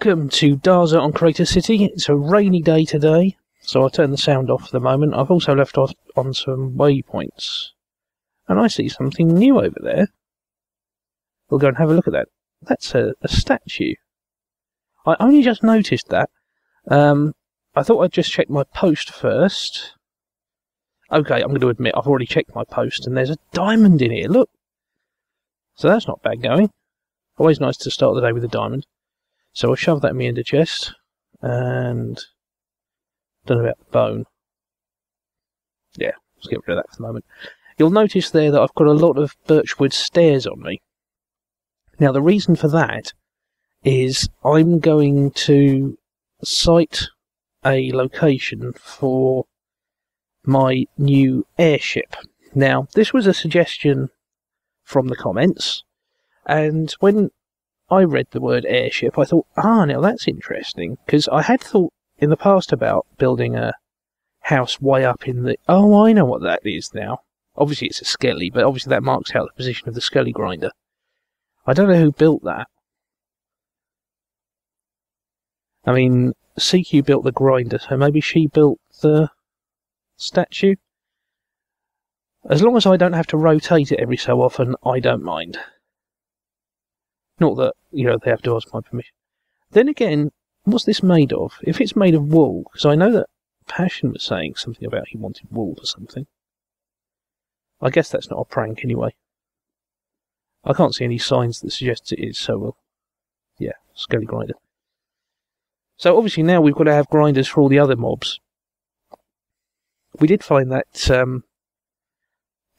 Welcome to Darzzr on Crater City. It's a rainy day today, so I'll turn the sound off for the moment. I've also left off on some waypoints, and I see something new over there. We'll go and have a look at that. That's a statue. I only just noticed that. I thought I'd just check my post first. Okay, I'm going to admit I've already checked my post, and there's a diamond in here, look. So that's not bad going. Always nice to start the day with a diamond. So I'll shove that in my ender chest, and don't know about the bone. Yeah, let's get rid of that for the moment. You'll notice there that I've got a lot of birchwood stairs on me. Now the reason for that is I'm going to site a location for my new airship. Now this was a suggestion from the comments, and when I read the word airship, I thought, now that's interesting, because I had thought in the past about building a house way up in the... Oh, I know what that is now. Obviously it's a skelly, but obviously that marks out the position of the skelly grinder. I don't know who built that. I mean, CQ built the grinder, so maybe she built the statue? As long as I don't have to rotate it every so often, I don't mind. Not that, you know, they have to ask my permission. Then again, what's this made of? If it's made of wool, because I know that Passion was saying something about he wanted wool for something. I guess that's not a prank anyway. I can't see any signs that suggest it is, so well, yeah, skelly grinder. So obviously now we've got to have grinders for all the other mobs. We did find that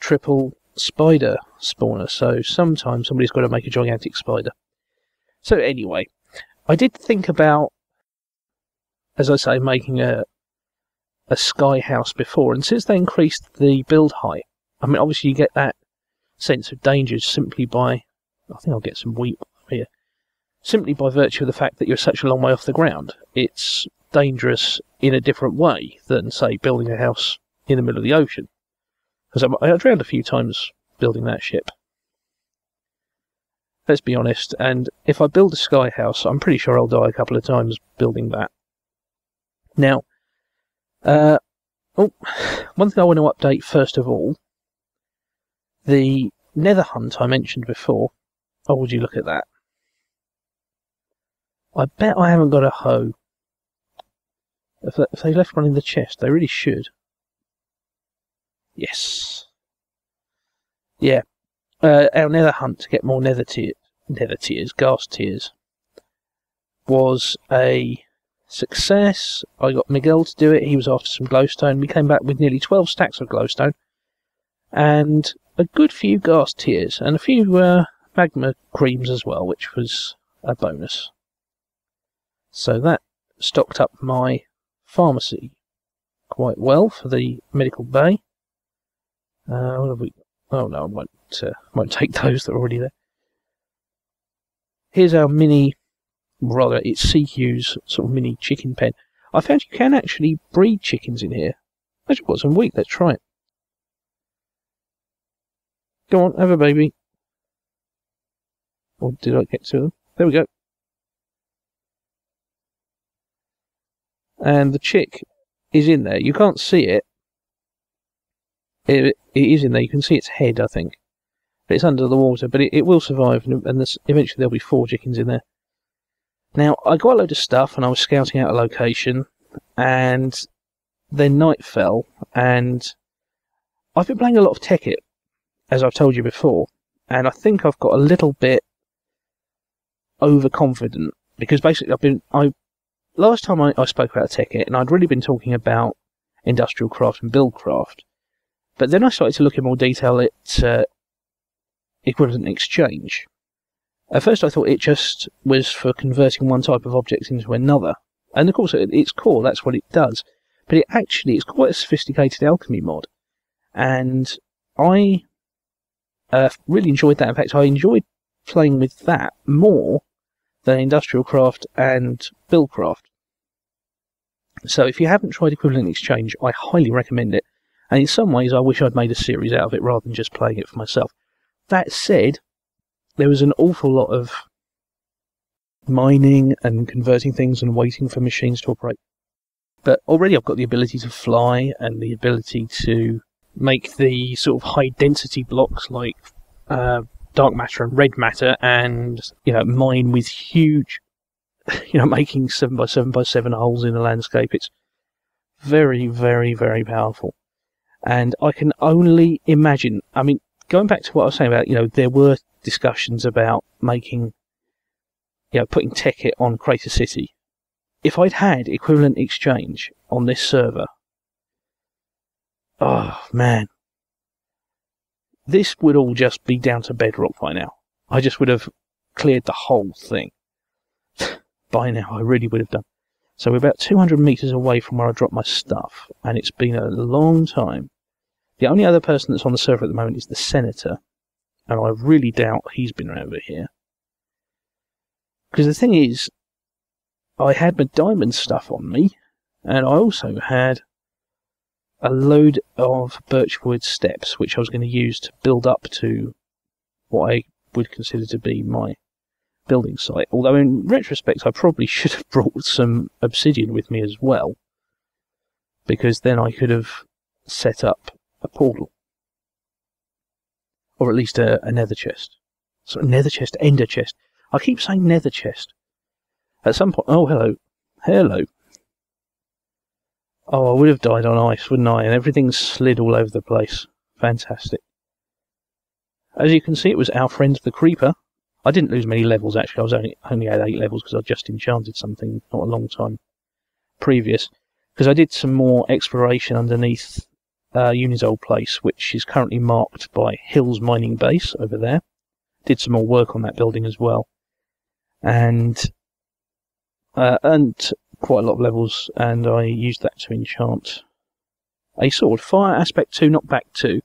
triple spider spawner, so sometimes somebody's got to make a gigantic spider. So anyway, I did think about, as I say, making a sky house before, and since they increased the build height, I mean obviously you get that sense of danger simply by, I think I'll get some wheat here, simply by virtue of the fact that you're such a long way off the ground. It's dangerous in a different way than, say, building a house in the middle of the ocean. Because I drowned a few times building that ship. Let's be honest, and if I build a sky house, I'm pretty sure I'll die a couple of times building that. Now, one thing I want to update first of all, the nether hunt I mentioned before. Oh, would you look at that? I bet I haven't got a hoe. If they left one in the chest, they really should. Yes. Yeah. Our nether hunt to get more ghast tears, was a success. I got Miguel to do it. He was after some glowstone. We came back with nearly 12 stacks of glowstone, and a good few ghast tears, and a few magma creams as well, which was a bonus. So that stocked up my pharmacy quite well for the medical bay. What have we got? Oh no, I won't take those that are already there. Here's our mini, rather it's CQ's sort of mini chicken pen. I found you can actually breed chickens in here. Actually got some wheat, let's try it. Go on, have a baby. Or did I get to them? There we go. And the chick is in there. You can't see it. It is in there. You can see its head, I think. But it's under the water, but it will survive, and eventually there'll be 4 chickens in there. Now, I got a load of stuff, and I was scouting out a location, and then night fell, and I've been playing a lot of Tekkit, as I've told you before, and I think I've got a little bit overconfident, because basically last time I spoke about Tekkit, and I'd really been talking about industrial craft and buildcraft, but then I started to look in more detail at equivalent exchange. At first I thought it just was for converting one type of object into another, and of course at its core that's what it does, but it's quite a sophisticated alchemy mod, and I really enjoyed that. In fact, I enjoyed playing with that more than industrial craft and buildcraft. So if you haven't tried equivalent exchange, I highly recommend it, and in some ways I wish I'd made a series out of it rather than just playing it for myself. That said, there was an awful lot of mining and converting things and waiting for machines to operate. But already I've got the ability to fly and the ability to make the sort of high density blocks like dark matter and red matter, and mine with huge, making 7x7x7 holes in the landscape. It's very, very, very powerful. And I can only imagine, I mean, going back to what I was saying about, there were discussions about making, putting TechIt on Crater City. If I'd had equivalent exchange on this server, oh man, this would all just be down to bedrock by now. I just would have cleared the whole thing. By now, I really would have done. So we're about 200 meters away from where I dropped my stuff, and it's been a long time. The only other person that's on the server at the moment is the Senator, and I really doubt he's been over here. Because the thing is, I had my diamond stuff on me, and I also had a load of birchwood steps, which I was going to use to build up to what I would consider to be my building site. Although in retrospect, I probably should have brought some obsidian with me as well, because then I could have set up a portal. Or at least a nether chest. So nether chest, ender chest. I keep saying nether chest. At some point... Oh, hello. Hello. Oh, I would have died on ice, wouldn't I? And everything slid all over the place. Fantastic. As you can see, it was our friend the Creeper. I didn't lose many levels, actually. I was only at 8 levels because I just enchanted something not a long time previous. Because I did some more exploration underneath Uni's old place, which is currently marked by Hills Mining Base over there. Did some more work on that building as well. And earned quite a lot of levels, and I used that to enchant a sword. Fire aspect 2, not back 2.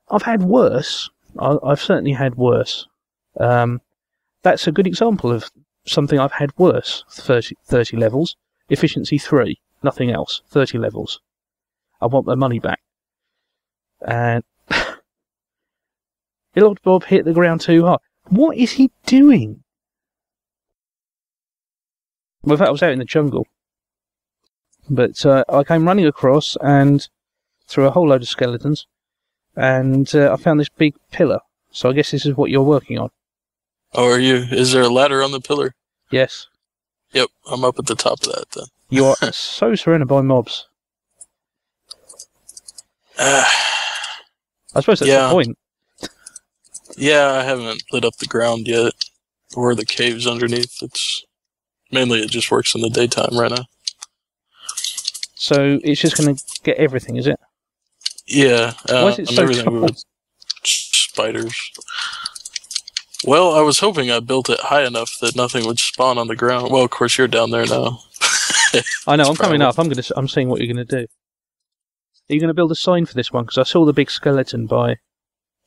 I've had worse. I've certainly had worse. That's a good example of something I've had worse. 30 levels. Efficiency 3. Nothing else. 30 levels. I want my money back. And Lord Bob hit the ground too hard. What is he doing? Well, I was out in the jungle. But I came running across and through a whole load of skeletons. And I found this big pillar. So I guess this is what you're working on. Oh, are you? Is there a ladder on the pillar? Yes. Yep, I'm up at the top of that then. You are so surrounded by mobs. I suppose that's the point. Yeah, I haven't lit up the ground yet. Or the caves underneath. It's mainly it just works in the daytime right now. So it's just going to get everything, is it? Yeah. Why is it so tall? With spiders. Well, I was hoping I built it high enough that nothing would spawn on the ground. Well, of course, you're down there now. I know, I'm coming up. I'm seeing what you're going to do. Are you going to build a sign for this one? Because I saw the big skeleton by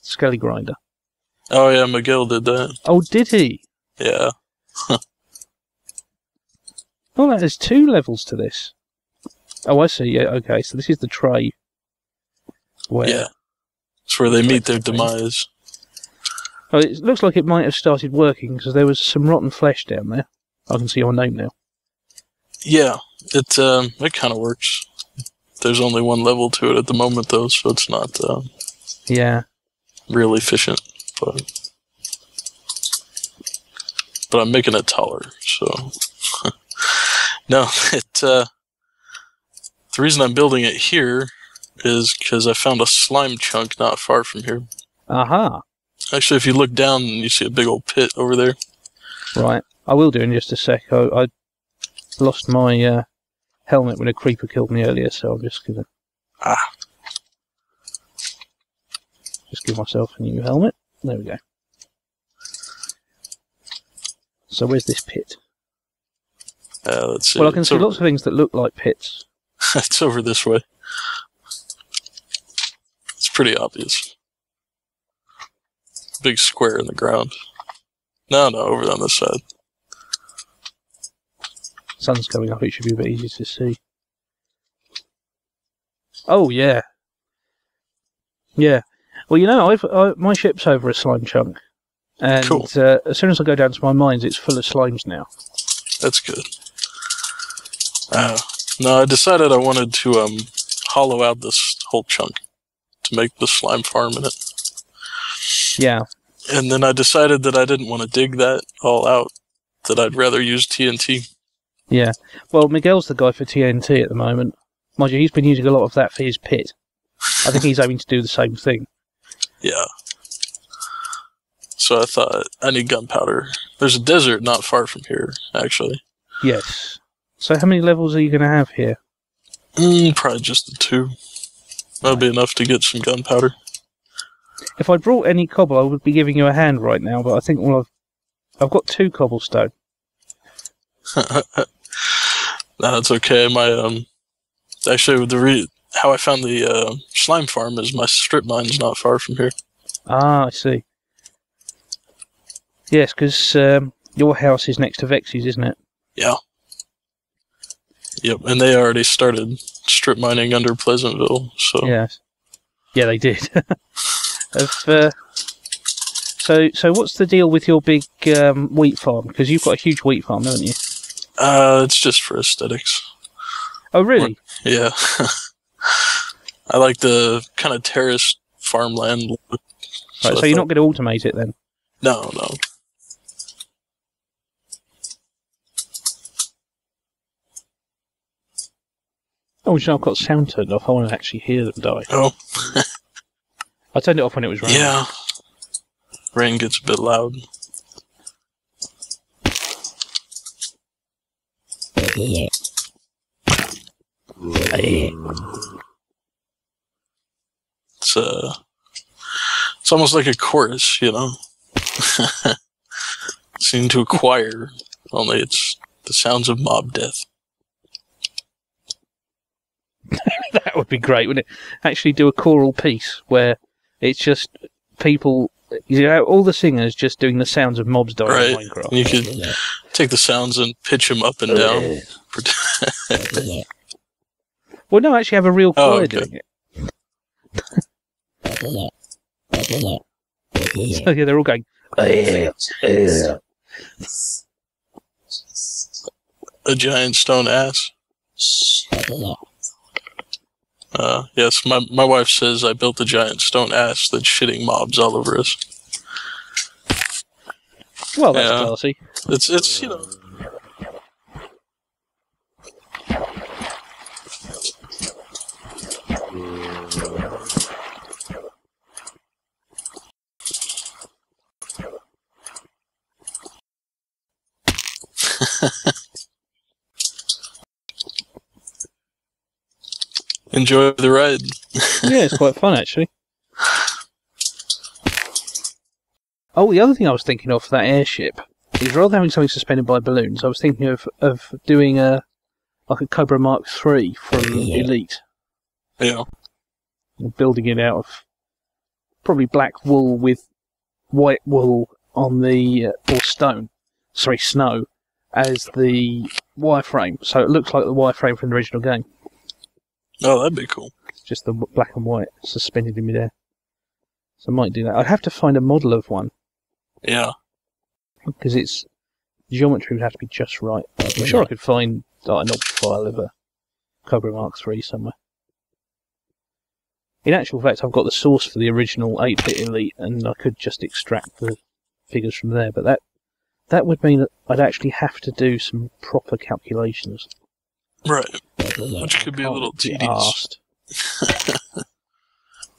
Skelly Grinder. Oh, yeah, Miguel did that. Oh, did he? Yeah. Oh, there's 2 levels to this. Oh, I see. Yeah, okay. So this is the tray. Yeah. It's where they meet their demise. Oh, it looks like it might have started working because there was some rotten flesh down there. I can see your name now. Yeah, it kind of works. There's only 1 level to it at the moment, though, so it's not real efficient. But I'm making it taller, so... No, the reason I'm building it here is because I found a slime chunk not far from here. Aha! Actually, if you look down, you see a big old pit over there. Right. I will do in just a sec. I lost my helmet when a creeper killed me earlier, so I'm just going to... Just give myself a new helmet. There we go. So where's this pit? Let's see. Well, I can see lots of things that look like pits. It's over this way. It's pretty obvious. Big square in the ground. No, over on this side. Sun's coming up, it should be a bit easier to see. Oh, yeah. Yeah. Well, my ship's over a slime chunk. And Cool. as soon as I go down to my mines, it's full of slimes now. That's good. No, I decided I wanted to hollow out this whole chunk to make the slime farm in it. Yeah. And then I decided that I didn't want to dig that all out, that I'd rather use TNT. Yeah. Well, Miguel's the guy for TNT at the moment. Mind you, he's been using a lot of that for his pit. I think he's aiming to do the same thing. Yeah. So I thought, I need gunpowder. There's a desert not far from here, actually. Yes. So how many levels are you going to have here? Probably just the 2. That'd be enough to get some gunpowder. If I brought any cobble, I would be giving you a hand right now, but I think I've got 2 cobblestone. No, it's okay. My actually, how I found the slime farm is my strip mine's not far from here. Ah, I see. Yes, because your house is next to Vex's, isn't it? Yeah. Yep, and they already started strip mining under Pleasantville, so... Yes. Yeah, they did. So what's the deal with your big wheat farm? Because you've got a huge wheat farm, haven't you? It's just for aesthetics. Oh, really? Yeah. I like the kind of terraced farmland look. Right, so you're not going to automate it then? No. Oh, I've got sound turned off. I want to actually hear them die. Oh. I turned it off when it was raining. Yeah. Rain gets a bit loud. It's almost like a chorus, you know? Singing to a choir, only it's the sounds of mob death. That would be great, wouldn't it? Actually do a choral piece where it's just people, all the singers just doing the sounds of mobs dying in Minecraft. You could take the sounds and pitch them up and down. Well, no, actually have a real choir doing it. So, yeah, they're all going... A giant stone ass. Yes, my wife says I built a giant stone ass that's shitting mobs all over us. Well, that's classy. It's you know... Enjoy the ride. Yeah, it's quite fun, actually. Oh, the other thing I was thinking of for that airship is rather than having something suspended by balloons, I was thinking of doing like a Cobra Mark III from Elite. Yeah. Building it out of probably black wool with white wool on the, or snow, as the wireframe. So it looks like the wireframe from the original game. Oh, that'd be cool. Just the black and white suspended in midair. So I might do that. I'd have to find a model of one. Yeah. Because its geometry would have to be just right. I'm sure I could find an old file of a Cobra Mark III somewhere. In actual fact, I've got the source for the original 8-bit Elite, and I could just extract the figures from there. But that would mean that I'd actually have to do some proper calculations. Right. Which could be a little tedious.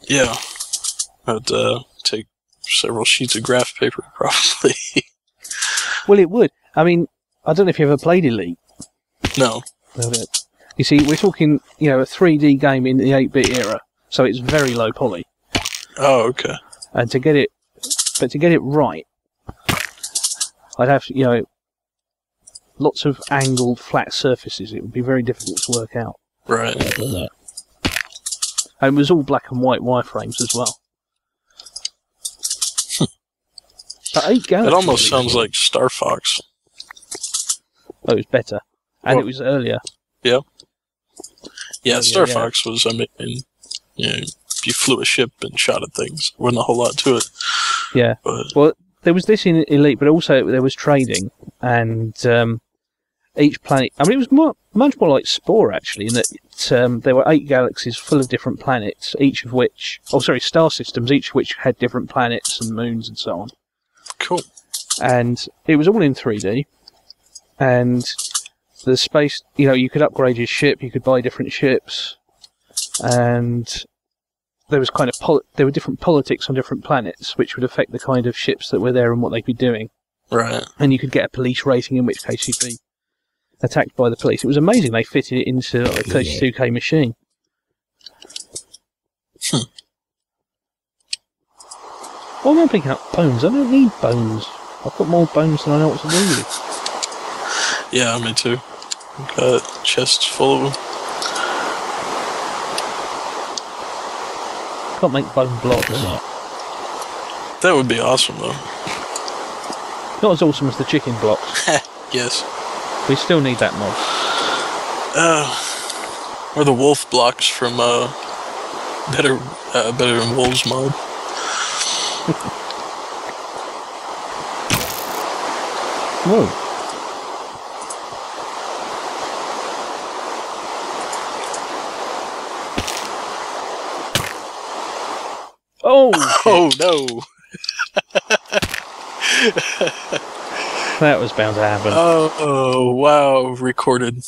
Yeah. I'd take several sheets of graph paper, probably. Well, it would. I mean, I don't know if you ever played Elite. No. You see, we're talking, a 3D game in the 8-bit era, so it's very low poly. Oh, okay. And to get it right, I'd have, lots of angled flat surfaces. It would be very difficult to work out. Right. And it was all black and white wireframes as well. But 8 Galaxies. It almost sounds like Star Fox. Oh, it was better. And it was earlier. Yeah. Yeah, Star Fox was, you flew a ship and shot at things. Wasn't a whole lot to it. Yeah. But well, there was this in Elite, but also there was trading, and each planet. I mean, it was much more like Spore actually, in that there were 8 galaxies full of different planets, each of which, star systems, each of which had different planets and moons and so on. Cool. And it was all in 3D, and the space. You could upgrade your ship, you could buy different ships, and there was there were different politics on different planets, which would affect the kind of ships that were there and what they'd be doing. Right. And you could get a police rating, in which case you'd be attacked by the police. It was amazing. They fitted it into a 32K machine. Why am I picking up bones? I don't need bones. I've got more bones than I know what to do with. Yeah, me too. Got chests full of them. Can't make bone blocks. That would be awesome, though. Not as awesome as the chicken blocks. Yes. We still need that mod. Or the wolf blocks from Better Than Wolves mod. Whoa. Oh! Oh no! That was bound to happen. Oh wow! Recorded.